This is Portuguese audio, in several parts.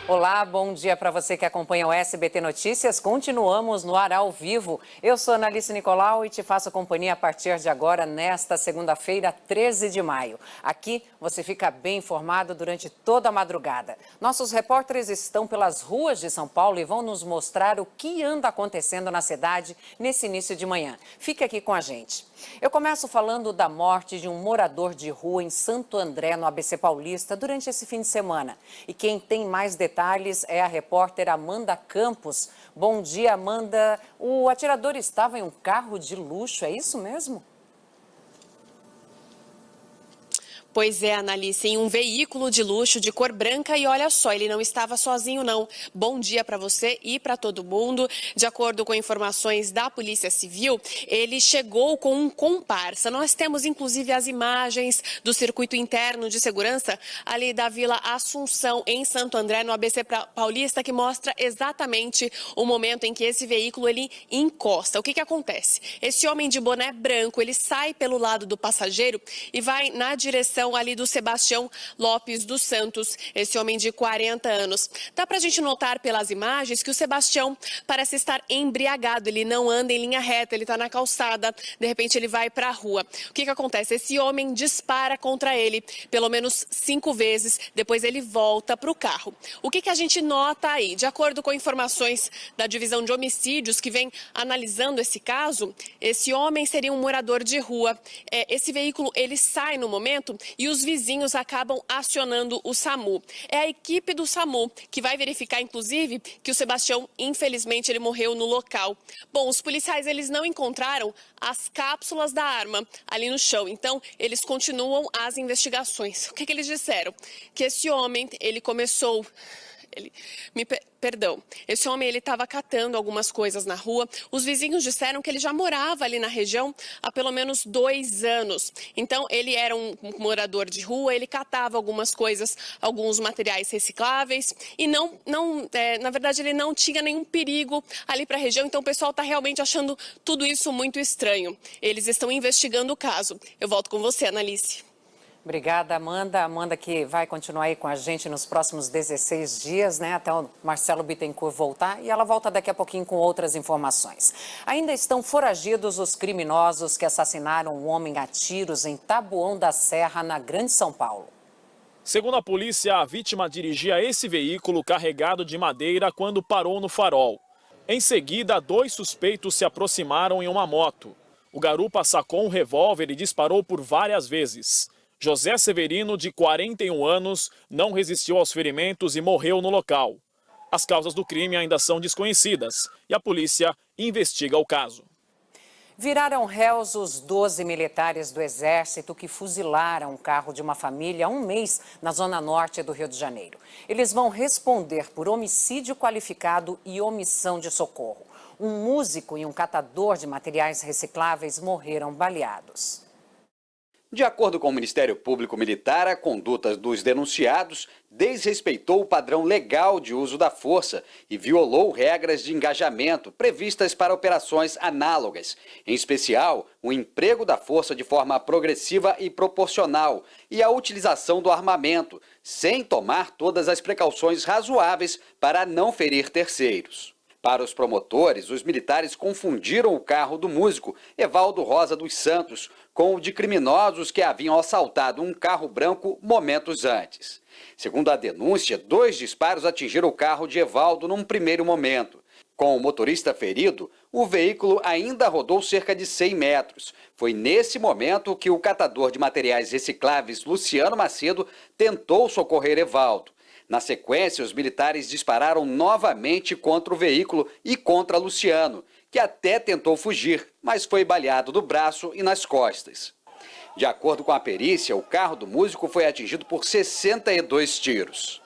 Olá, bom dia para você que acompanha o SBT Notícias. Continuamos no ar ao vivo. Eu sou Analice Nicolau e te faço companhia a partir de agora, nesta segunda-feira, 13 de maio. Aqui você fica bem informado durante toda a madrugada. Nossos repórteres estão pelas ruas de São Paulo e vão nos mostrar o que anda acontecendo na cidade nesse início de manhã. Fique aqui com a gente. Eu começo falando da morte de um morador de rua em Santo André, no ABC Paulista, durante esse fim de semana. E quem tem mais detalhes é a repórter Amanda Campos. Bom dia, Amanda. O atirador estava em um carro de luxo, é isso mesmo? Pois é, Analice, em um veículo de luxo de cor branca e olha só, ele não estava sozinho não. Bom dia para você e para todo mundo. De acordo com informações da Polícia Civil, ele chegou com um comparsa. Nós temos inclusive as imagens do circuito interno de segurança ali da Vila Assunção, em Santo André, no ABC Paulista, que mostra exatamente o momento em que esse veículo ele encosta. O que acontece? Esse homem de boné branco, ele sai pelo lado do passageiro e vai na direção ali do Sebastião Lopes dos Santos, esse homem de 40 anos. Dá pra gente notar pelas imagens que o Sebastião parece estar embriagado, ele não anda em linha reta, ele tá na calçada, de repente ele vai pra rua. O que acontece? Esse homem dispara contra ele pelo menos 5 vezes, depois ele volta pro carro. O que a gente nota aí? De acordo com informações da Divisão de Homicídios, que vem analisando esse caso, esse homem seria um morador de rua. Esse veículo, ele sai no momento e os vizinhos acabam acionando o SAMU. É a equipe do SAMU que vai verificar, inclusive, que o Sebastião, infelizmente, ele morreu no local. Bom, os policiais, eles não encontraram as cápsulas da arma ali no chão, então eles continuam as investigações. O que eles disseram? Que esse homem, ele começou... Esse homem, ele estava catando algumas coisas na rua. Os vizinhos disseram que ele já morava ali na região há pelo menos 2 anos. Então, ele era um morador de rua, ele catava algumas coisas, alguns materiais recicláveis e na verdade, ele não tinha nenhum perigo ali para a região. Então, o pessoal está realmente achando tudo isso muito estranho. Eles estão investigando o caso. Eu volto com você, Analice. Obrigada, Amanda. Amanda que vai continuar aí com a gente nos próximos 16 dias, né? Até o Marcelo Bittencourt voltar. E ela volta daqui a pouquinho com outras informações. Ainda estão foragidos os criminosos que assassinaram um homem a tiros em Taboão da Serra, na Grande São Paulo. Segundo a polícia, a vítima dirigia esse veículo carregado de madeira quando parou no farol. Em seguida, 2 suspeitos se aproximaram em uma moto. O garupa sacou um revólver e disparou por várias vezes. José Severino, de 41 anos, não resistiu aos ferimentos e morreu no local. As causas do crime ainda são desconhecidas e a polícia investiga o caso. Viraram réus os 12 militares do Exército que fuzilaram um carro de uma família há um mês na zona norte do Rio de Janeiro. Eles vão responder por homicídio qualificado e omissão de socorro. Um músico e um catador de materiais recicláveis morreram baleados. De acordo com o Ministério Público Militar, a conduta dos denunciados desrespeitou o padrão legal de uso da força e violou regras de engajamento previstas para operações análogas, em especial o emprego da força de forma progressiva e proporcional e a utilização do armamento, sem tomar todas as precauções razoáveis para não ferir terceiros. Para os promotores, os militares confundiram o carro do músico Evaldo Rosa dos Santos com o de criminosos que haviam assaltado um carro branco momentos antes. Segundo a denúncia, 2 disparos atingiram o carro de Evaldo num primeiro momento. Com o motorista ferido, o veículo ainda rodou cerca de 100 metros. Foi nesse momento que o catador de materiais recicláveis Luciano Macedo tentou socorrer Evaldo. Na sequência, os militares dispararam novamente contra o veículo e contra Luciano, que até tentou fugir, mas foi baleado no braço e nas costas. De acordo com a perícia, o carro do músico foi atingido por 62 tiros.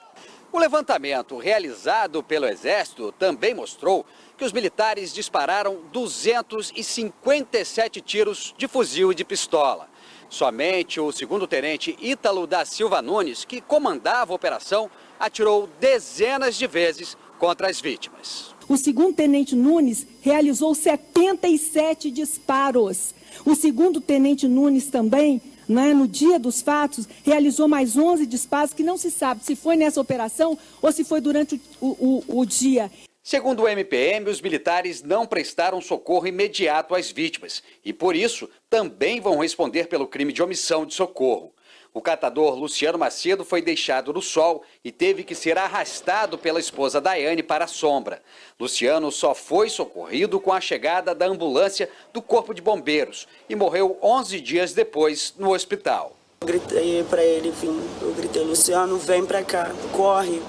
O levantamento realizado pelo Exército também mostrou que os militares dispararam 257 tiros de fuzil e de pistola. Somente o segundo-tenente Ítalo da Silva Nunes, que comandava a operação, atirou dezenas de vezes contra as vítimas. O segundo-tenente Nunes realizou 77 disparos. O segundo-tenente Nunes também no dia dos fatos, realizou mais 11 disparos, que não se sabe se foi nessa operação ou se foi durante o dia. Segundo o MPM, os militares não prestaram socorro imediato às vítimas e, por isso, também vão responder pelo crime de omissão de socorro. O catador Luciano Macedo foi deixado no sol e teve que ser arrastado pela esposa Daiane para a sombra. Luciano só foi socorrido com a chegada da ambulância do Corpo de Bombeiros e morreu 11 dias depois no hospital. Eu gritei para ele vir, eu gritei, Luciano, vem para cá, corre.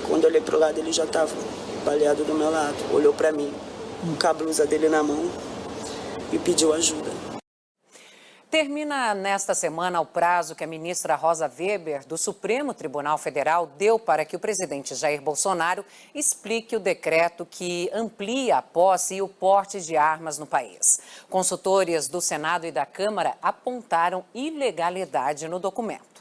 Quando eu olhei para o lado, ele já estava baleado do meu lado, olhou para mim, com a blusa dele na mão e pediu ajuda. Termina nesta semana o prazo que a ministra Rosa Weber, do Supremo Tribunal Federal, deu para que o presidente Jair Bolsonaro explique o decreto que amplia a posse e o porte de armas no país. Consultores do Senado e da Câmara apontaram ilegalidade no documento.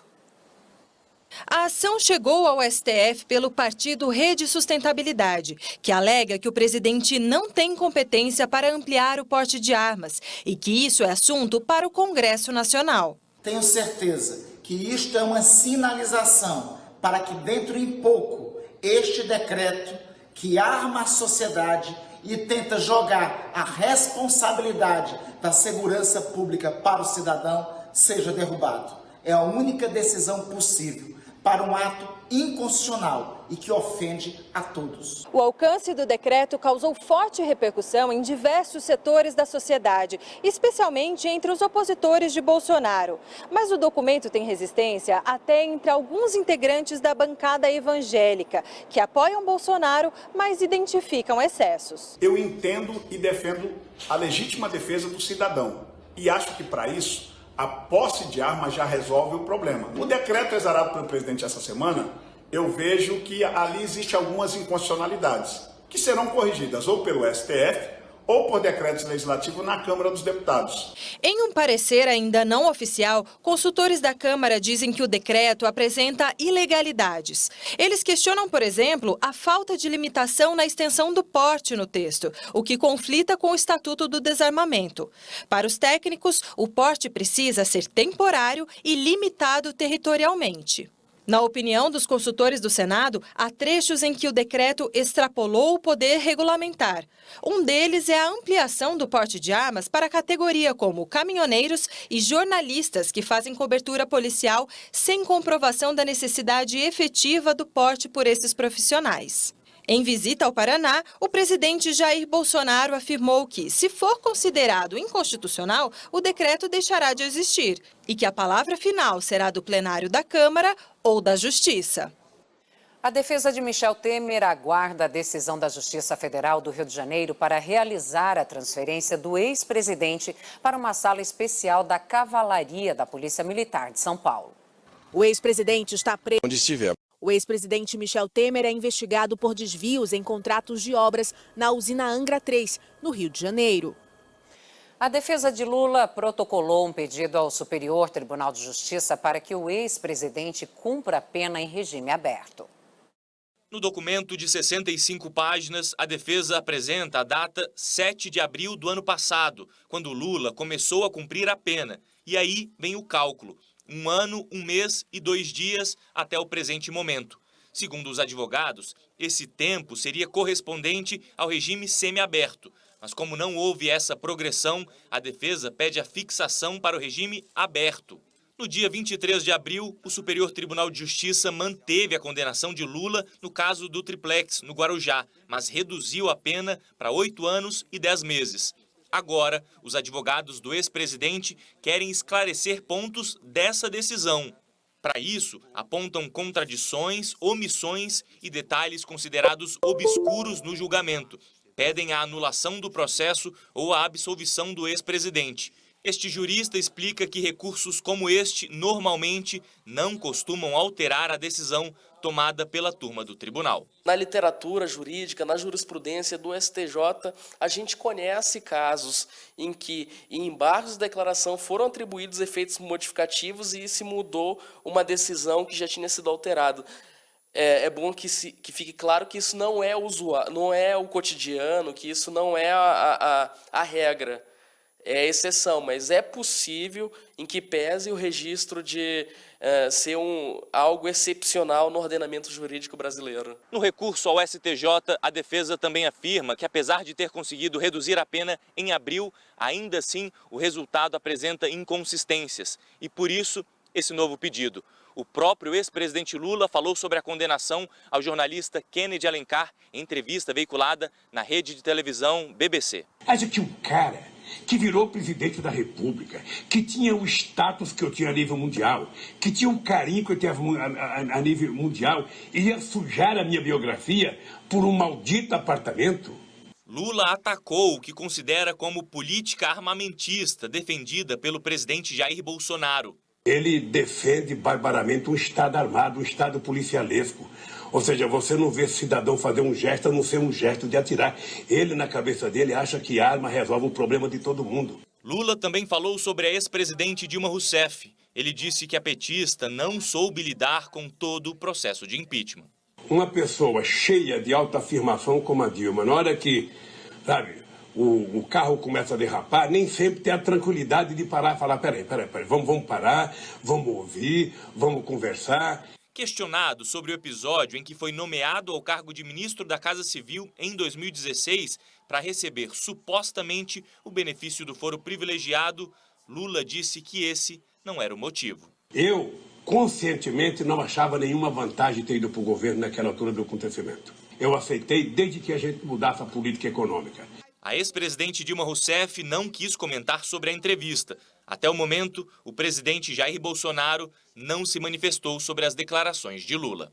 A ação chegou ao STF pelo partido Rede Sustentabilidade, que alega que o presidente não tem competência para ampliar o porte de armas e que isso é assunto para o Congresso Nacional. Tenho certeza que isto é uma sinalização para que dentro em pouco este decreto que arma a sociedade e tenta jogar a responsabilidade da segurança pública para o cidadão seja derrubado. É a única decisão possível para um ato inconstitucional e que ofende a todos. O alcance do decreto causou forte repercussão em diversos setores da sociedade, especialmente entre os opositores de Bolsonaro. Mas o documento tem resistência até entre alguns integrantes da bancada evangélica, que apoiam Bolsonaro, mas identificam excessos. Eu entendo e defendo a legítima defesa do cidadão e acho que para isso a posse de armas já resolve o problema. O decreto exarado pelo presidente essa semana, eu vejo que ali existem algumas inconstitucionalidades, que serão corrigidas ou pelo STF ou por decretos legislativos na Câmara dos Deputados. Em um parecer ainda não oficial, consultores da Câmara dizem que o decreto apresenta ilegalidades. Eles questionam, por exemplo, a falta de limitação na extensão do porte no texto, o que conflita com o Estatuto do Desarmamento. Para os técnicos, o porte precisa ser temporário e limitado territorialmente. Na opinião dos consultores do Senado, há trechos em que o decreto extrapolou o poder regulamentar. Um deles é a ampliação do porte de armas para a categoria como caminhoneiros e jornalistas que fazem cobertura policial sem comprovação da necessidade efetiva do porte por esses profissionais. Em visita ao Paraná, o presidente Jair Bolsonaro afirmou que, se for considerado inconstitucional, o decreto deixará de existir e que a palavra final será do plenário da Câmara ou da Justiça. A defesa de Michel Temer aguarda a decisão da Justiça Federal do Rio de Janeiro para realizar a transferência do ex-presidente para uma sala especial da Cavalaria da Polícia Militar de São Paulo. O ex-presidente está preso onde estiver. O ex-presidente Michel Temer é investigado por desvios em contratos de obras na usina Angra 3, no Rio de Janeiro. A defesa de Lula protocolou um pedido ao Superior Tribunal de Justiça para que o ex-presidente cumpra a pena em regime aberto. No documento de 65 páginas, a defesa apresenta a data 7 de abril do ano passado, quando Lula começou a cumprir a pena. E aí vem o cálculo. 1 ano, 1 mês e 2 dias até o presente momento. Segundo os advogados, esse tempo seria correspondente ao regime semiaberto. Mas como não houve essa progressão, a defesa pede a fixação para o regime aberto. No dia 23 de abril, o Superior Tribunal de Justiça manteve a condenação de Lula no caso do triplex, no Guarujá, mas reduziu a pena para 8 anos e 10 meses. Agora, os advogados do ex-presidente querem esclarecer pontos dessa decisão. Para isso, apontam contradições, omissões e detalhes considerados obscuros no julgamento. Pedem a anulação do processo ou a absolvição do ex-presidente. Este jurista explica que recursos como este normalmente não costumam alterar a decisão tomada pela turma do tribunal. Na literatura jurídica, na jurisprudência do STJ, a gente conhece casos em que em embargos de declaração foram atribuídos efeitos modificativos e se mudou uma decisão que já tinha sido alterada. É bom que fique claro que isso não é usual, não é o cotidiano, que isso não é a regra. é exceção, mas é possível em que pese o registro de ser algo excepcional no ordenamento jurídico brasileiro. No recurso ao STJ, a defesa também afirma que, apesar de ter conseguido reduzir a pena em abril, ainda assim o resultado apresenta inconsistências e, por isso, esse novo pedido. O próprio ex-presidente Lula falou sobre a condenação ao jornalista Kennedy Alencar em entrevista veiculada na rede de televisão BBC. Acha que um cara que virou presidente da República, que tinha o status que eu tinha a nível mundial, que tinha um carinho que eu tinha a nível mundial, ia sujar a minha biografia por um maldito apartamento? Lula atacou o que considera como política armamentista defendida pelo presidente Jair Bolsonaro. Ele defende barbaramente um Estado armado, um Estado policialesco. Ou seja, você não vê cidadão fazer um gesto a não ser um gesto de atirar. Ele, na cabeça dele, acha que arma resolve o problema de todo mundo. Lula também falou sobre a ex-presidente Dilma Rousseff. Ele disse que a petista não soube lidar com todo o processo de impeachment. Uma pessoa cheia de autoafirmação como a Dilma, na hora que, sabe, o carro começa a derrapar, nem sempre tem a tranquilidade de parar e falar, peraí, vamos parar, vamos ouvir, vamos conversar. Questionado sobre o episódio em que foi nomeado ao cargo de ministro da Casa Civil em 2016 para receber supostamente o benefício do foro privilegiado, Lula disse que esse não era o motivo. Eu, conscientemente, não achava nenhuma vantagem ter ido para o governo naquela altura do acontecimento. Eu aceitei desde que a gente mudasse a política econômica. A ex-presidente Dilma Rousseff não quis comentar sobre a entrevista. Até o momento, o presidente Jair Bolsonaro não se manifestou sobre as declarações de Lula.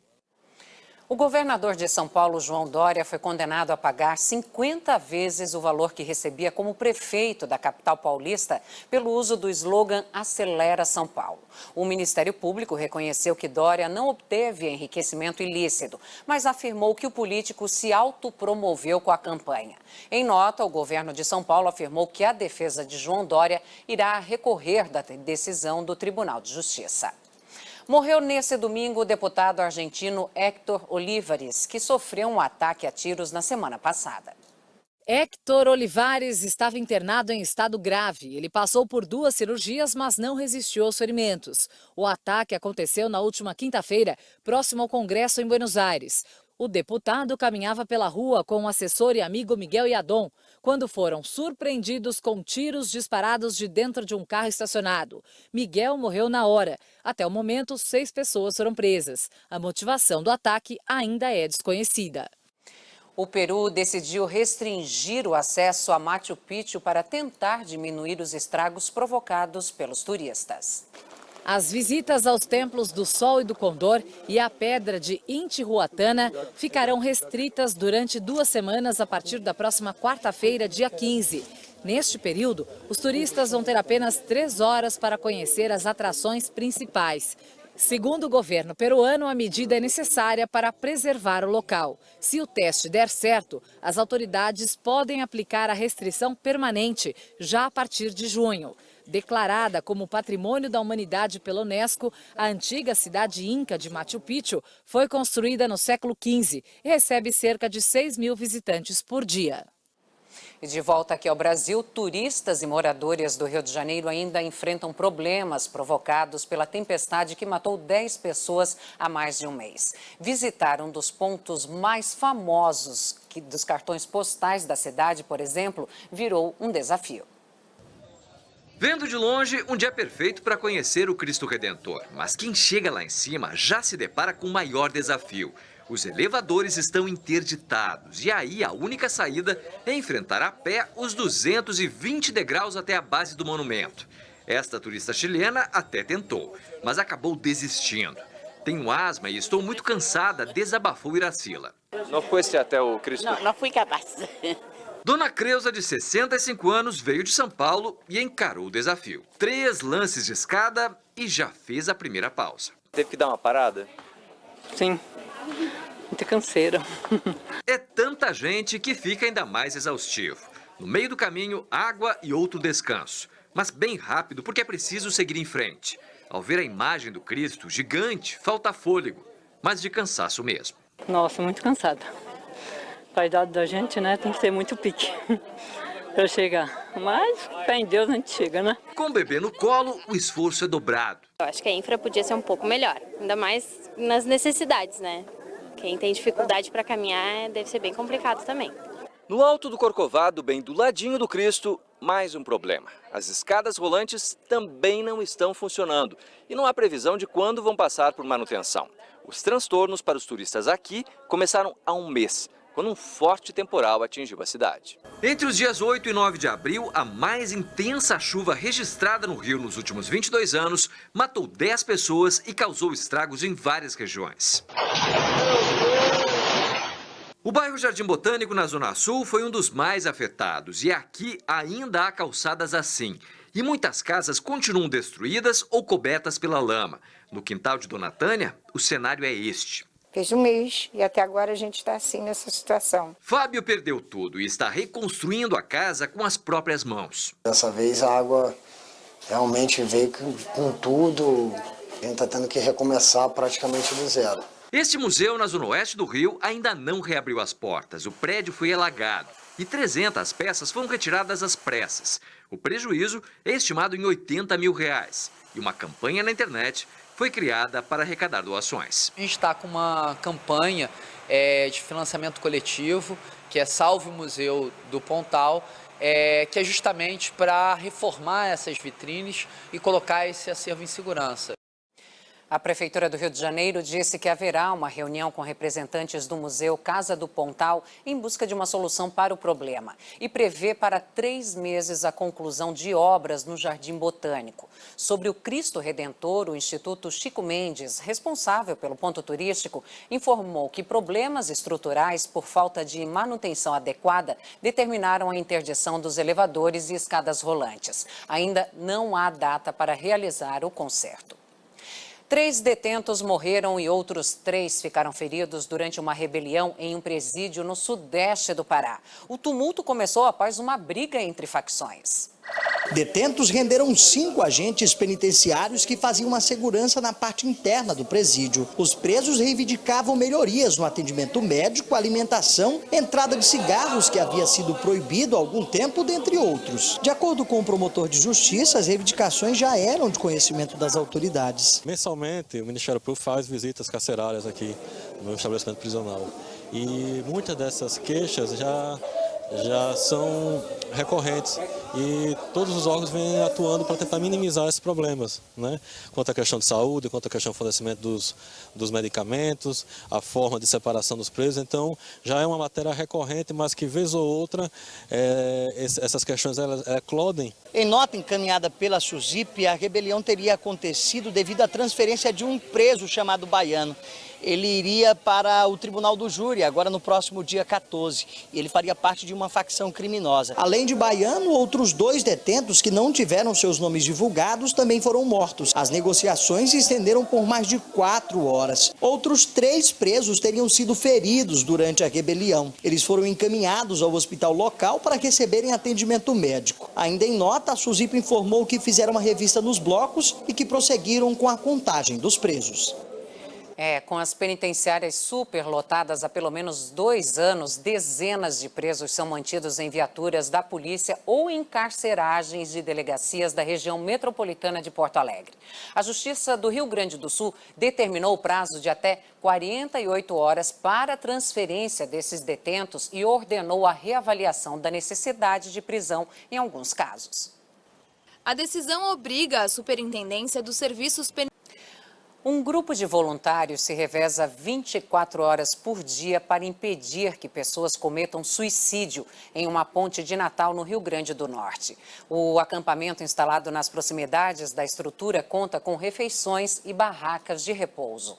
O governador de São Paulo, João Dória, foi condenado a pagar 50 vezes o valor que recebia como prefeito da capital paulista pelo uso do slogan Acelera São Paulo. O Ministério Público reconheceu que Dória não obteve enriquecimento ilícito, mas afirmou que o político se autopromoveu com a campanha. Em nota, o governo de São Paulo afirmou que a defesa de João Dória irá recorrer da decisão do Tribunal de Justiça. Morreu nesse domingo o deputado argentino Héctor Olivares, que sofreu um ataque a tiros na semana passada. Héctor Olivares estava internado em estado grave. Ele passou por 2 cirurgias, mas não resistiu aos ferimentos. O ataque aconteceu na última quinta-feira, próximo ao Congresso em Buenos Aires. O deputado caminhava pela rua com o assessor e amigo Miguel Iadon, quando foram surpreendidos com tiros disparados de dentro de um carro estacionado. Miguel morreu na hora. Até o momento, 6 pessoas foram presas. A motivação do ataque ainda é desconhecida. O Peru decidiu restringir o acesso a Machu Picchu para tentar diminuir os estragos provocados pelos turistas. As visitas aos templos do Sol e do Condor e à pedra de Intihuatana ficarão restritas durante 2 semanas a partir da próxima quarta-feira, dia 15. Neste período, os turistas vão ter apenas 3 horas para conhecer as atrações principais. Segundo o governo peruano, a medida é necessária para preservar o local. Se o teste der certo, as autoridades podem aplicar a restrição permanente já a partir de junho. Declarada como Patrimônio da Humanidade pela Unesco, a antiga cidade inca de Machu Picchu foi construída no século XV e recebe cerca de 6.000 visitantes por dia. E de volta aqui ao Brasil, turistas e moradores do Rio de Janeiro ainda enfrentam problemas provocados pela tempestade que matou 10 pessoas há mais de um mês. Visitar um dos pontos mais famosos dos cartões postais da cidade, por exemplo, virou um desafio. Vendo de longe, um dia perfeito para conhecer o Cristo Redentor. Mas quem chega lá em cima já se depara com o maior desafio. Os elevadores estão interditados e aí a única saída é enfrentar a pé os 220 degraus até a base do monumento. Esta turista chilena até tentou, mas acabou desistindo. Tenho asma e estou muito cansada, desabafou Iracila. Não fosse até o Cristo? Não fui capaz. Dona Creuza, de 65 anos, veio de São Paulo e encarou o desafio. 3 lances de escada e já fez a primeira pausa. Teve que dar uma parada? Sim, muita canseira. É tanta gente que fica ainda mais exaustivo. No meio do caminho, água e outro descanso. Mas bem rápido, porque é preciso seguir em frente. Ao ver a imagem do Cristo, gigante, falta fôlego, mas de cansaço mesmo. Nossa, muito cansada. A idade da gente, né, tem que ser muito pique. eu chegar. Mas, fé em Deus, a gente chega, né? Com o bebê no colo, o esforço é dobrado. Eu acho que a infra podia ser um pouco melhor, ainda mais nas necessidades, né? Quem tem dificuldade para caminhar deve ser bem complicado também. No alto do Corcovado, bem do ladinho do Cristo, mais um problema. As escadas rolantes também não estão funcionando e não há previsão de quando vão passar por manutenção. Os transtornos para os turistas aqui começaram há um mês, quando um forte temporal atingiu a cidade. Entre os dias 8 e 9 de abril, a mais intensa chuva registrada no Rio nos últimos 22 anos matou 10 pessoas e causou estragos em várias regiões. O bairro Jardim Botânico, na Zona Sul, foi um dos mais afetados e aqui ainda há calçadas assim. E muitas casas continuam destruídas ou cobertas pela lama. No quintal de Dona Tânia, o cenário é este. Fez um mês e até agora a gente está assim nessa situação. Fábio perdeu tudo e está reconstruindo a casa com as próprias mãos. Dessa vez a água realmente veio com tudo, a gente está tendo que recomeçar praticamente do zero. Este museu na zona oeste do Rio ainda não reabriu as portas. O prédio foi alagado e 300 peças foram retiradas às pressas. O prejuízo é estimado em R$80 mil e uma campanha na internet foi criada para arrecadar doações. A gente está com uma campanha de financiamento coletivo, que é Salve o Museu do Pontal, que é justamente para reformar essas vitrines e colocar esse acervo em segurança. A Prefeitura do Rio de Janeiro disse que haverá uma reunião com representantes do Museu Casa do Pontal em busca de uma solução para o problema e prevê para 3 meses a conclusão de obras no Jardim Botânico. Sobre o Cristo Redentor, o Instituto Chico Mendes, responsável pelo ponto turístico, informou que problemas estruturais por falta de manutenção adequada determinaram a interdição dos elevadores e escadas rolantes. Ainda não há data para realizar o conserto. 3 detentos morreram e outros 3 ficaram feridos durante uma rebelião em um presídio no sudeste do Pará. O tumulto começou após uma briga entre facções. Detentos renderam 5 agentes penitenciários que faziam uma segurança na parte interna do presídio. Os presos reivindicavam melhorias no atendimento médico, alimentação, entrada de cigarros que havia sido proibido há algum tempo, dentre outros. De acordo com o promotor de justiça, as reivindicações já eram de conhecimento das autoridades. Mensalmente, o Ministério Público faz visitas carcerárias aqui no estabelecimento prisional. E muitas dessas queixas já são recorrentes e todos os órgãos vêm atuando para tentar minimizar esses problemas, né? Quanto à questão de saúde, quanto à questão do fornecimento dos medicamentos, a forma de separação dos presos. Então, já é uma matéria recorrente, mas que vez ou outra essas questões elas eclodem. Em nota encaminhada pela SUSIP, a rebelião teria acontecido devido à transferência de um preso chamado Baiano. Ele iria para o Tribunal do Júri, agora no próximo dia 14, e ele faria parte de uma facção criminosa. Além de Baiano, outros 2 detentos que não tiveram seus nomes divulgados também foram mortos. As negociações se estenderam por mais de 4 horas. Outros 3 presos teriam sido feridos durante a rebelião. Eles foram encaminhados ao hospital local para receberem atendimento médico. Ainda em nota, a SUSIP informou que fizeram uma revista nos blocos e que prosseguiram com a contagem dos presos. Com as penitenciárias superlotadas há pelo menos 2 anos, dezenas de presos são mantidos em viaturas da polícia ou em carceragens de delegacias da região metropolitana de Porto Alegre. A Justiça do Rio Grande do Sul determinou o prazo de até 48 horas para a transferência desses detentos e ordenou a reavaliação da necessidade de prisão em alguns casos. A decisão obriga a Superintendência dos Serviços Penitenciários. Um grupo de voluntários se reveza 24 horas por dia para impedir que pessoas cometam suicídio em uma ponte de Natal no Rio Grande do Norte. O acampamento instalado nas proximidades da estrutura conta com refeições e barracas de repouso.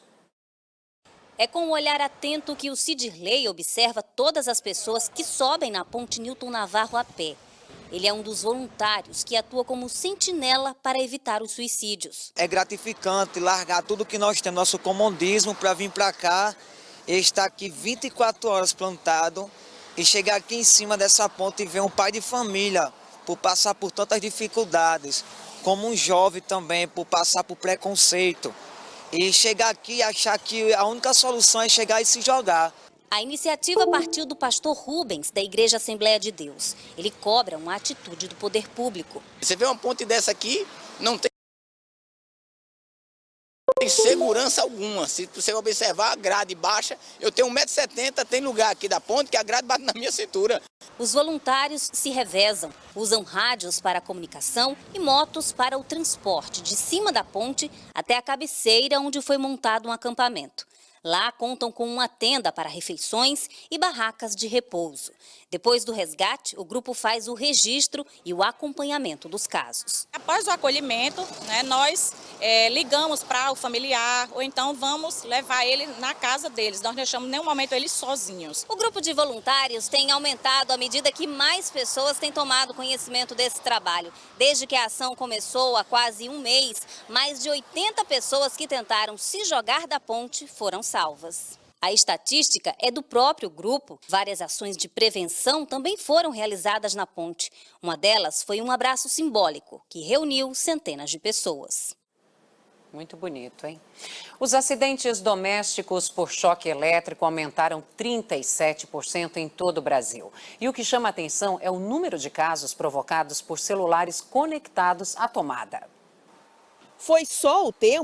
É com um olhar atento que o Cidirley observa todas as pessoas que sobem na ponte Newton Navarro a pé. Ele é um dos voluntários que atua como sentinela para evitar os suicídios. É gratificante largar tudo que nós temos, nosso comodismo, para vir para cá e estar aqui 24 horas plantado e chegar aqui em cima dessa ponte e ver um pai de família por passar por tantas dificuldades, como um jovem também por passar por preconceito. E chegar aqui e achar que a única solução é chegar e se jogar. A iniciativa partiu do pastor Rubens, da Igreja Assembleia de Deus. Ele cobra uma atitude do poder público. Você vê uma ponte dessa aqui, não tem segurança alguma. Se você observar a grade baixa, eu tenho 1,70 m, tem lugar aqui da ponte que a grade bate na minha cintura. Os voluntários se revezam, usam rádios para a comunicação e motos para o transporte de cima da ponte até a cabeceira onde foi montado um acampamento. Lá contam com uma tenda para refeições e barracas de repouso. Depois do resgate, o grupo faz o registro e o acompanhamento dos casos. Após o acolhimento, nós ligamos para o familiar ou então vamos levar ele na casa deles. Nós não deixamos em nenhum momento eles sozinhos. O grupo de voluntários tem aumentado à medida que mais pessoas têm tomado conhecimento desse trabalho. Desde que a ação começou há quase um mês, mais de 80 pessoas que tentaram se jogar da ponte foram salvas. A estatística é do próprio grupo. Várias ações de prevenção também foram realizadas na ponte. Uma delas foi um abraço simbólico, que reuniu centenas de pessoas. Muito bonito, hein? Os acidentes domésticos por choque elétrico aumentaram 37% em todo o Brasil. E o que chama a atenção é o número de casos provocados por celulares conectados à tomada. Foi só o tempo